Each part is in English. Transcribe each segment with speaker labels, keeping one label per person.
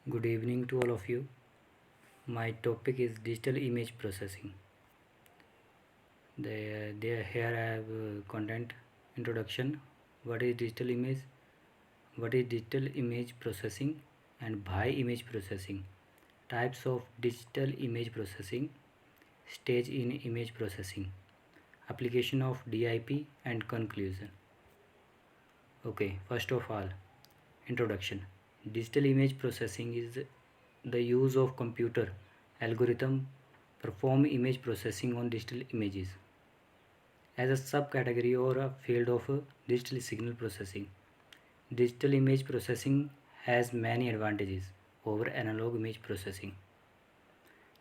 Speaker 1: Good evening to all of you. My topic is digital image processing. Here I have content introduction. What is digital image? What is digital image processing and by image processing? Types of digital image processing. Stage in image processing. Application of DIP and conclusion. Okay, first of all, introduction. Digital image processing is the use of computer algorithm perform image processing on digital images as a subcategory or a field of digital signal processing. Digital image processing has many advantages over analog image processing.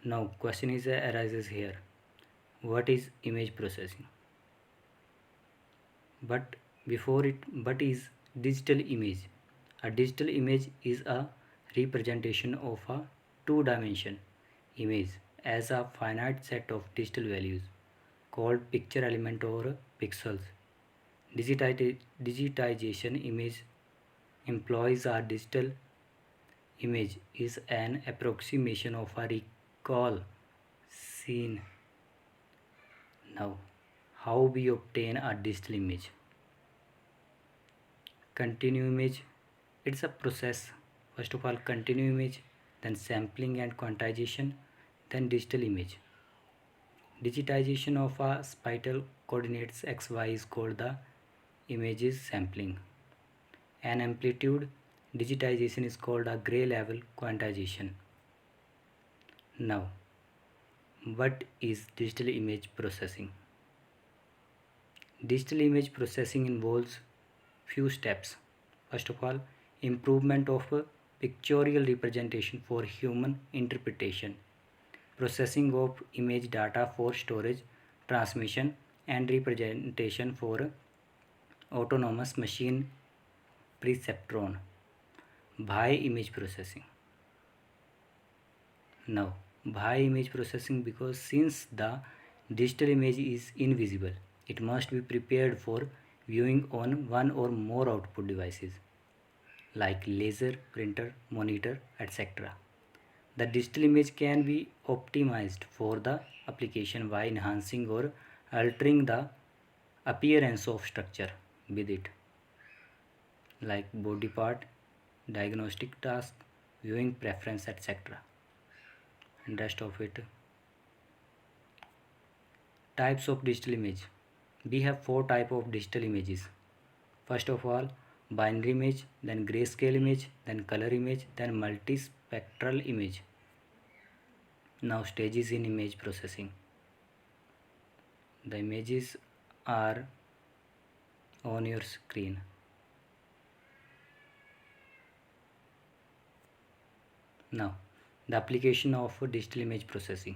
Speaker 1: Now question arises here. What is image processing? But is digital image? A digital image is a representation of a two-dimension image as a finite set of digital values called picture element or pixels. Digitization image employs a digital image is an approximation of a recall scene. Now, how we obtain a digital image? Continue image, it's a process. First of all, continue image, then sampling and quantization, then digital image. Digitization of a spatial coordinates xy is called the images sampling. An amplitude digitization is called a gray level quantization. Now, what is digital image processing? Digital image processing involves few steps. First of all, improvement of pictorial representation for human interpretation, processing of image data for storage, transmission and representation for autonomous machine perceptron by image processing. Now, by image processing, because since the digital image is invisible, it must be prepared for viewing on one or more output devices like laser, printer, monitor, etc. The digital image can be optimized for the application by enhancing or altering the appearance of structure with it, like body part, diagnostic task, viewing preference, etc. And rest of it. Types of digital image. We have four types of digital images. First of all, binary image, then grayscale image, then color image, then multispectral image. Now stages in image processing. The images are on your screen. Now, the application of digital image processing.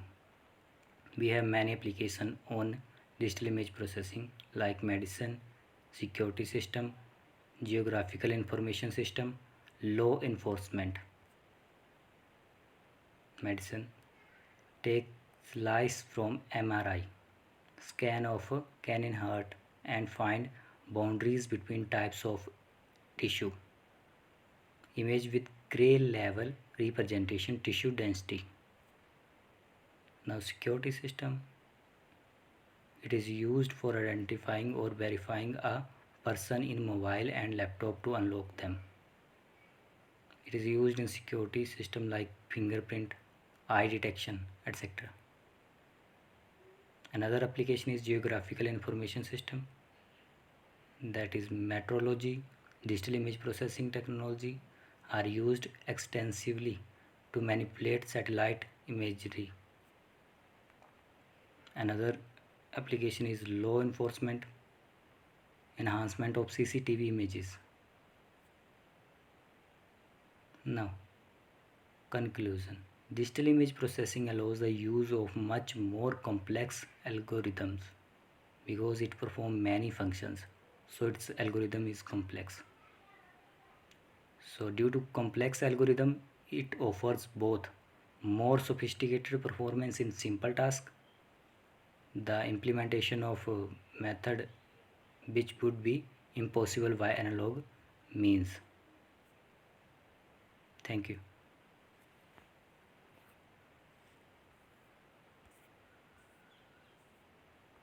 Speaker 1: We have many applications on digital image processing like medicine, security system, geographical information system, law enforcement. Medicine takes slice from MRI, scan of a canine heart and find boundaries between types of tissue. Image with gray level representation tissue density. Now security system, it is used for identifying or verifying a person in mobile and laptop to unlock them. It is used in security system like fingerprint, eye detection, etc. Another application is geographical information system, that is metrology. Digital image processing technology are used extensively to manipulate satellite imagery. Another application is law enforcement, enhancement of CCTV images. Now, conclusion. Digital image processing allows the use of much more complex algorithms because it performs many functions, so its algorithm is complex. So due to complex algorithm, it offers both more sophisticated performance in simple tasks, the implementation of a method which would be impossible by analog means. Thank you.